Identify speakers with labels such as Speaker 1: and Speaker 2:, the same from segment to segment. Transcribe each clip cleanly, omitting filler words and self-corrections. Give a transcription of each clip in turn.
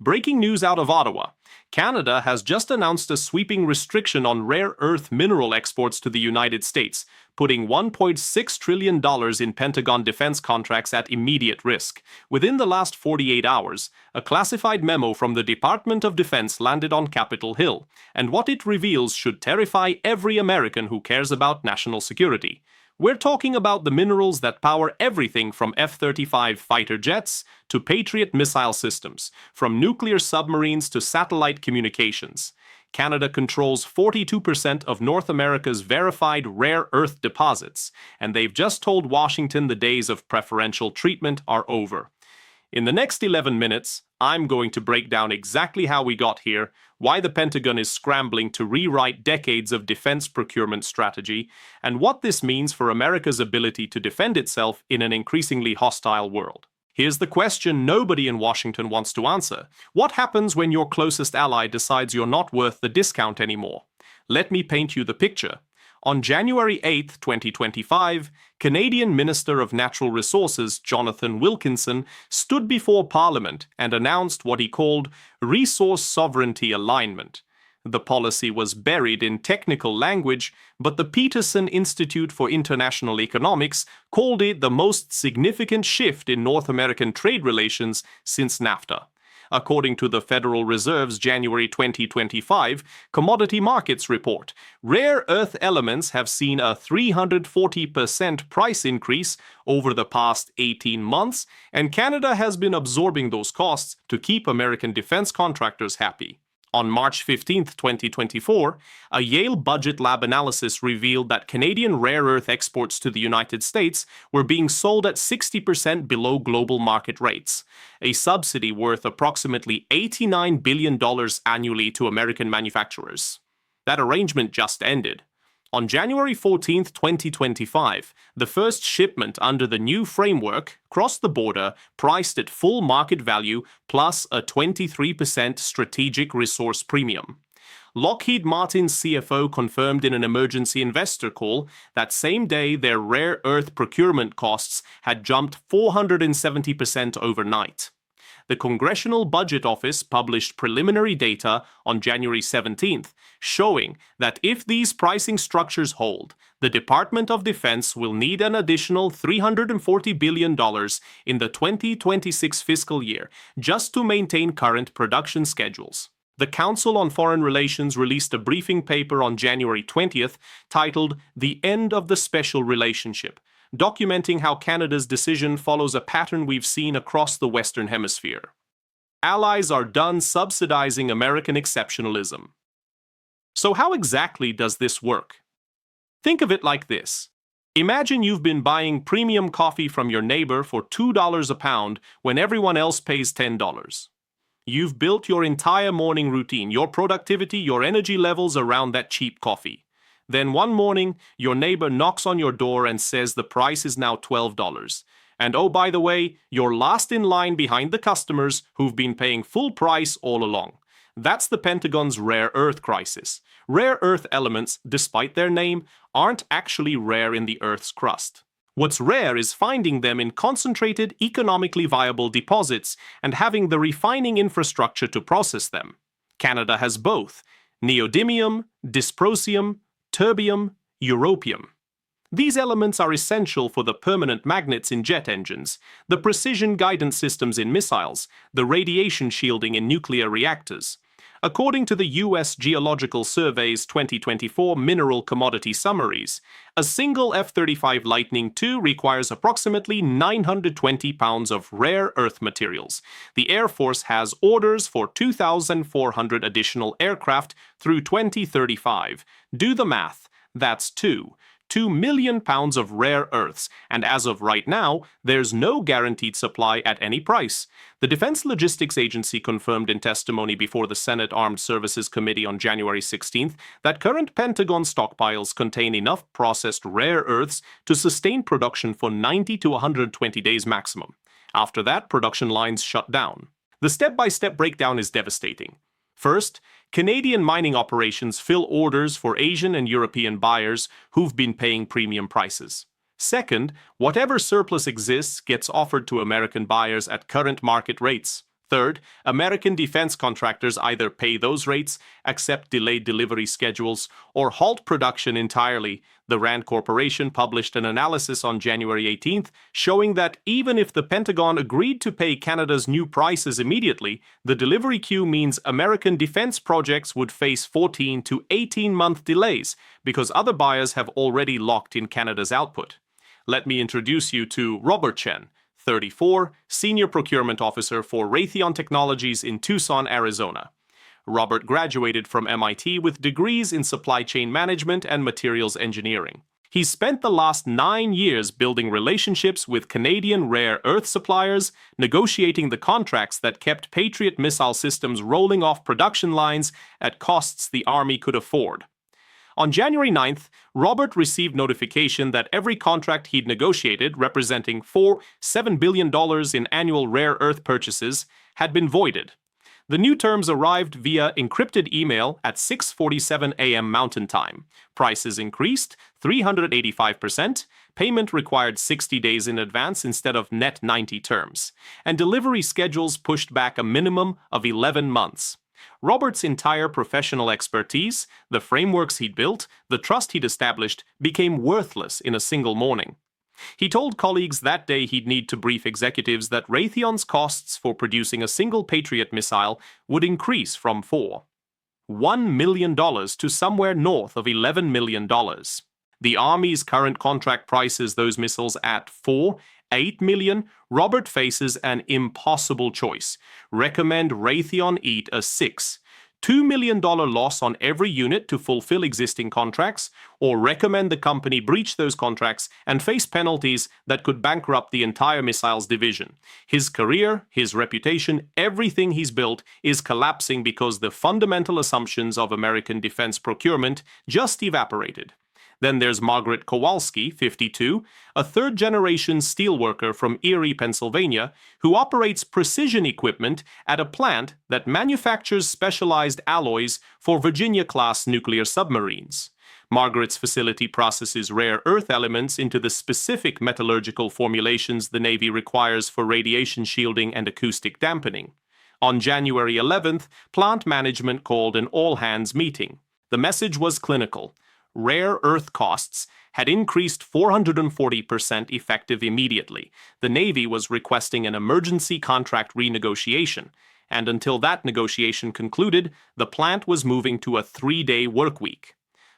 Speaker 1: Breaking news out of Ottawa. Canada has just announced a sweeping restriction on rare earth mineral exports to the United States, putting $1.6 trillion in Pentagon defense contracts at immediate risk. Within the last 48 hours, a classified memo from the Department of Defense landed on Capitol Hill, and what it reveals should terrify every American who cares about national security. We're talking about the minerals that power everything from F-35 fighter jets to Patriot missile systems, from nuclear submarines to satellite communications. Canada controls 42% of North America's verified rare earth deposits, and they've just told Washington the days of preferential treatment are over. In the next 11 minutes, I'm going to break down exactly how we got here, why the Pentagon is scrambling to rewrite decades of defense procurement strategy, and what this means for America's ability to defend itself in an increasingly hostile world. Here's the question nobody in Washington wants to answer. What happens when your closest ally decides you're not worth the discount anymore? Let me paint you the picture. On January 8, 2025, Canadian Minister of Natural Resources Jonathan Wilkinson stood before Parliament and announced what he called resource sovereignty alignment. The policy was buried in technical language, but the Peterson Institute for International Economics called it the most significant shift in North American trade relations since NAFTA. According to the Federal Reserve's January 2025 Commodity Markets Report, rare earth elements have seen a 340% price increase over the past 18 months, and Canada has been absorbing those costs to keep American defense contractors happy. On March 15, 2024, a Yale Budget Lab analysis revealed that Canadian rare earth exports to the United States were being sold at 60% below global market rates, a subsidy worth approximately $89 billion annually to American manufacturers. That arrangement just ended. On January 14, 2025, the first shipment under the new framework crossed the border priced at full market value plus a 23% strategic resource premium. Lockheed Martin's CFO confirmed in an emergency investor call that same day their rare earth procurement costs had jumped 470% overnight. The Congressional Budget Office published preliminary data on January 17th, showing that if these pricing structures hold, the Department of Defense will need an additional $340 billion in the 2026 fiscal year just to maintain current production schedules. The Council on Foreign Relations released a briefing paper on January 20th titled "The End of the Special Relationship," documenting how Canada's decision follows a pattern we've seen across the Western Hemisphere. Allies are done subsidizing American exceptionalism. So how exactly does this work? Think of it like this. Imagine you've been buying premium coffee from your neighbor for $2 a pound when everyone else pays $10. You've built your entire morning routine, your productivity, your energy levels around that cheap coffee. Then one morning, your neighbor knocks on your door and says the price is now $12. And oh, by the way, you're last in line behind the customers who've been paying full price all along. That's the Pentagon's rare earth crisis. Rare earth elements, despite their name, aren't actually rare in the Earth's crust. What's rare is finding them in concentrated, economically viable deposits and having the refining infrastructure to process them. Canada has both: neodymium, dysprosium, terbium, europium. These elements are essential for the permanent magnets in jet engines, the precision guidance systems in missiles, the radiation shielding in nuclear reactors. According to the U.S. Geological Survey's 2024 Mineral Commodity Summaries, a single F-35 Lightning II requires approximately 920 pounds of rare earth materials. The Air Force has orders for 2,400 additional aircraft through 2035. Do the math. That's 2 million pounds of rare earths, and as of right now, there's no guaranteed supply at any price. The Defense Logistics Agency confirmed in testimony before the Senate Armed Services Committee on January 16th that current Pentagon stockpiles contain enough processed rare earths to sustain production for 90 to 120 days maximum. After that, production lines shut down. The step-by-step breakdown is devastating. First, Canadian mining operations fill orders for Asian and European buyers who've been paying premium prices. Second, whatever surplus exists gets offered to American buyers at current market rates. Third, American defense contractors either pay those rates, accept delayed delivery schedules, or halt production entirely. The RAND Corporation published an analysis on January 18th showing that even if the Pentagon agreed to pay Canada's new prices immediately, the delivery queue means American defense projects would face 14 to 18-month delays because other buyers have already locked in Canada's output. Let me introduce you to Robert Chen, 34, Senior Procurement Officer for Raytheon Technologies in Tucson, Arizona. Robert graduated from MIT with degrees in supply chain management and materials engineering. He spent the last 9 years building relationships with Canadian rare earth suppliers, negotiating the contracts that kept Patriot missile systems rolling off production lines at costs the Army could afford. On January 9th, Robert received notification that every contract he'd negotiated, representing $7 billion in annual rare earth purchases, had been voided. The new terms arrived via encrypted email at 6:47 a.m. Mountain Time. Prices increased 385%, payment required 60 days in advance instead of net 90 terms, and delivery schedules pushed back a minimum of 11 months. Robert's entire professional expertise, the frameworks he'd built, the trust he'd established, became worthless in a single morning. He told colleagues that day he'd need to brief executives that Raytheon's costs for producing a single Patriot missile would increase from $1 million to somewhere north of $11 million. The Army's current contract prices those missiles at $8 million. Robert faces an impossible choice. Recommend Raytheon eat a $2 million loss on every unit to fulfill existing contracts, or recommend the company breach those contracts and face penalties that could bankrupt the entire missiles division. His career, his reputation, everything he's built is collapsing because the fundamental assumptions of American defense procurement just evaporated. Then there's Margaret Kowalski, 52, a third-generation steelworker from Erie, Pennsylvania, who operates precision equipment at a plant that manufactures specialized alloys for Virginia-class nuclear submarines. Margaret's facility processes rare earth elements into the specific metallurgical formulations the Navy requires for radiation shielding and acoustic dampening. On January 11th, plant management called an all-hands meeting. The message was clinical. Rare earth costs had increased 440% effective immediately. The Navy was requesting an emergency contract renegotiation, and until that negotiation concluded, the plant was moving to a 3-day work week.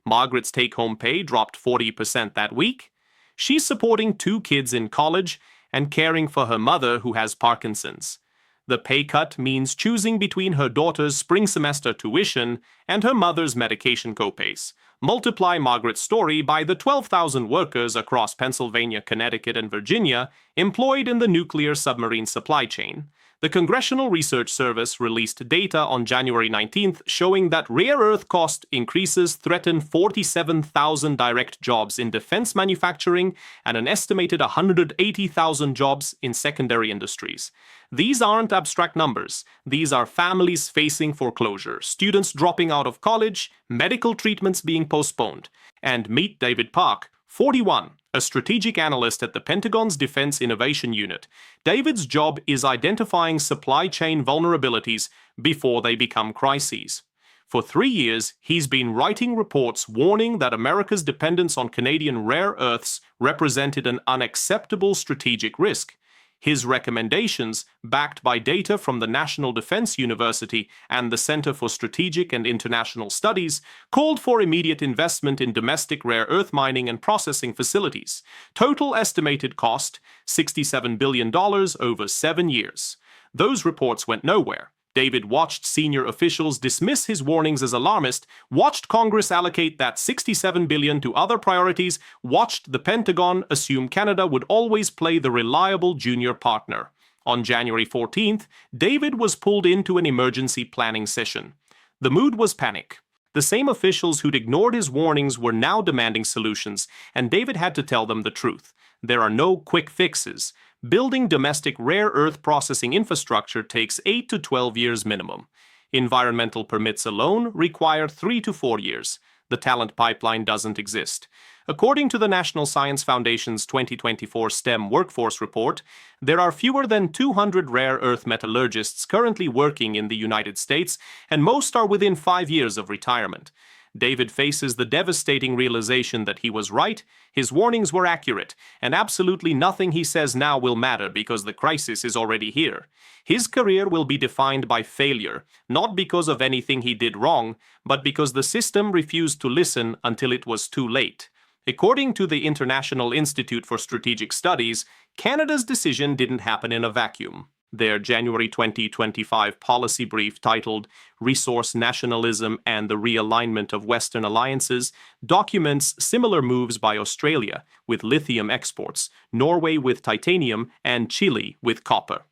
Speaker 1: Margaret's take-home pay dropped 40% that week. She's supporting 2 kids in college and caring for her mother who has Parkinson's. The pay cut means choosing between her daughter's spring semester tuition and her mother's medication copays. Multiply Margaret's story by the 12,000 workers across Pennsylvania, Connecticut, and Virginia employed in the nuclear submarine supply chain. The Congressional Research Service released data on January 19th showing that rare earth cost increases threaten 47,000 direct jobs in defense manufacturing and an estimated 180,000 jobs in secondary industries. These aren't abstract numbers. These are families facing foreclosure, students dropping out of college, medical treatments being postponed. And meet David Park, 41, a strategic analyst at the Pentagon's Defense Innovation Unit. David's job is identifying supply chain vulnerabilities before they become crises. For 3 years, he's been writing reports warning that America's dependence on Canadian rare earths represented an unacceptable strategic risk. His recommendations, backed by data from the National Defense University and the Center for Strategic and International Studies, called for immediate investment in domestic rare earth mining and processing facilities. Total estimated cost, $67 billion over 7 years. Those reports went nowhere. David watched senior officials dismiss his warnings as alarmist, watched Congress allocate that $67 billion to other priorities, watched the Pentagon assume Canada would always play the reliable junior partner. On January 14th, David was pulled into an emergency planning session. The mood was panic. The same officials who'd ignored his warnings were now demanding solutions, and David had to tell them the truth. There are no quick fixes. Building domestic rare earth processing infrastructure takes 8 to 12 years minimum. Environmental permits alone require 3 to 4 years. The talent pipeline doesn't exist. According to the National Science Foundation's 2024 STEM Workforce Report, there are fewer than 200 rare earth metallurgists currently working in the United States, and most are within 5 years of retirement. David faces the devastating realization that he was right, his warnings were accurate, and absolutely nothing he says now will matter because the crisis is already here. His career will be defined by failure, not because of anything he did wrong, but because the system refused to listen until it was too late. According to the International Institute for Strategic Studies, Canada's decision didn't happen in a vacuum. Their January 2025 policy brief titled Resource Nationalism and the Realignment of Western Alliances documents similar moves by Australia with lithium exports, Norway with titanium, and Chile with copper.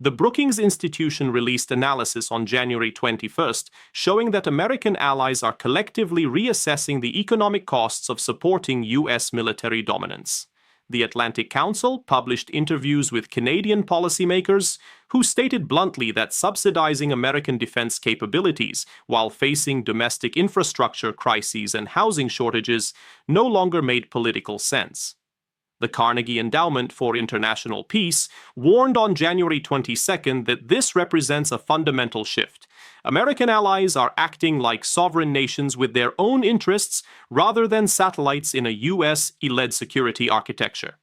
Speaker 1: The Brookings Institution released analysis on January 21st showing that American allies are collectively reassessing the economic costs of supporting U.S. military dominance. The Atlantic Council published interviews with Canadian policymakers who stated bluntly that subsidizing American defense capabilities while facing domestic infrastructure crises and housing shortages no longer made political sense. The Carnegie Endowment for International Peace warned on January 22nd that this represents a fundamental shift. American allies are acting like sovereign nations with their own interests rather than satellites in a U.S.-led security architecture.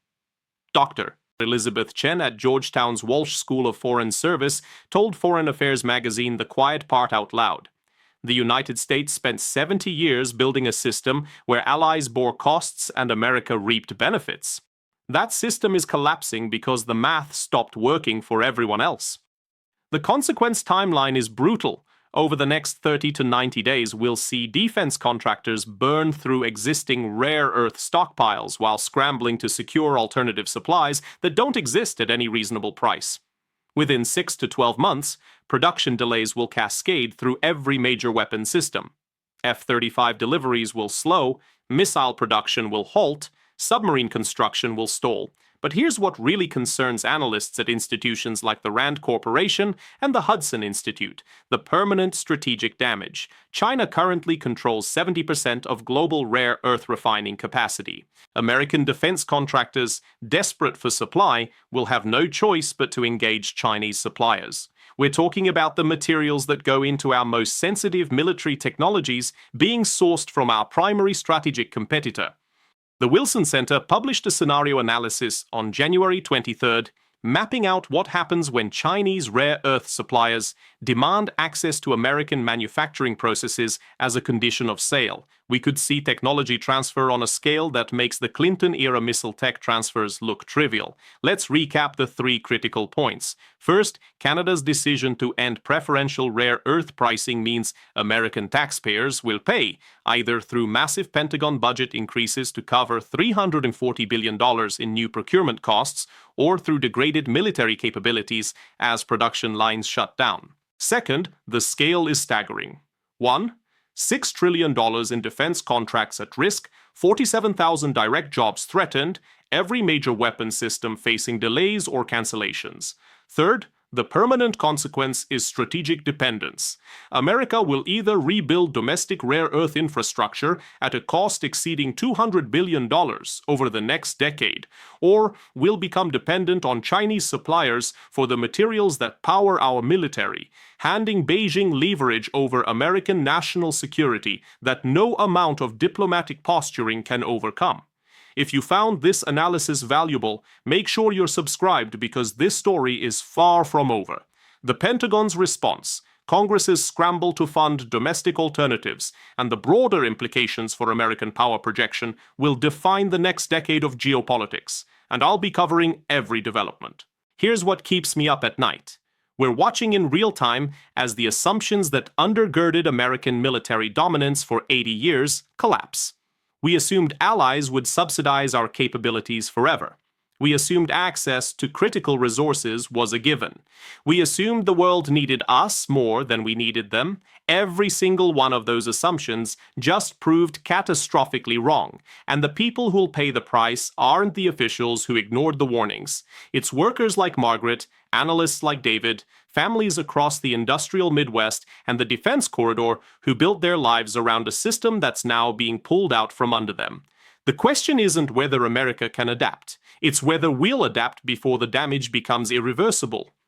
Speaker 1: Dr. Elizabeth Chen at Georgetown's Walsh School of Foreign Service told Foreign Affairs magazine The Quiet Part out loud. The United States spent 70 years building a system where allies bore costs and America reaped benefits. That system is collapsing because the math stopped working for everyone else. The consequence timeline is brutal. Over the next 30 to 90 days, we'll see defense contractors burn through existing rare earth stockpiles while scrambling to secure alternative supplies that don't exist at any reasonable price. Within 6 to 12 months, production delays will cascade through every major weapon system. F-35 deliveries will slow, missile production will halt, submarine construction will stall. But here's what really concerns analysts at institutions like the Rand Corporation and the Hudson Institute: the permanent strategic damage. China currently controls 70% of global rare earth refining capacity. American defense contractors, desperate for supply, will have no choice but to engage Chinese suppliers. We're talking about the materials that go into our most sensitive military technologies being sourced from our primary strategic competitor. The Wilson Center published a scenario analysis on January 23rd, mapping out what happens when Chinese rare earth suppliers demand access to American manufacturing processes as a condition of sale. We could see technology transfer on a scale that makes the Clinton-era missile tech transfers look trivial. Let's recap the 3 critical points. First, Canada's decision to end preferential rare earth pricing means American taxpayers will pay, either through massive Pentagon budget increases to cover $340 billion in new procurement costs, or through degraded military capabilities as production lines shut down. Second, the scale is staggering. 1. $6 trillion in defense contracts at risk, 47,000 direct jobs threatened, every major weapon system facing delays or cancellations. Third, the permanent consequence is strategic dependence. America will either rebuild domestic rare earth infrastructure at a cost exceeding $200 billion over the next decade, or will become dependent on Chinese suppliers for the materials that power our military, handing Beijing leverage over American national security that no amount of diplomatic posturing can overcome. If you found this analysis valuable, make sure you're subscribed because this story is far from over. The Pentagon's response, Congress's scramble to fund domestic alternatives, and the broader implications for American power projection will define the next decade of geopolitics, and I'll be covering every development. Here's what keeps me up at night. We're watching in real time as the assumptions that undergirded American military dominance for 80 years collapse. We assumed allies would subsidize our capabilities forever. We assumed access to critical resources was a given. We assumed the world needed us more than we needed them. Every single one of those assumptions just proved catastrophically wrong, and the people who'll pay the price aren't the officials who ignored the warnings. It's workers like Margaret, analysts like David, families across the industrial Midwest, and the defense corridor who built their lives around a system that's now being pulled out from under them. The question isn't whether America can adapt, it's whether we'll adapt before the damage becomes irreversible.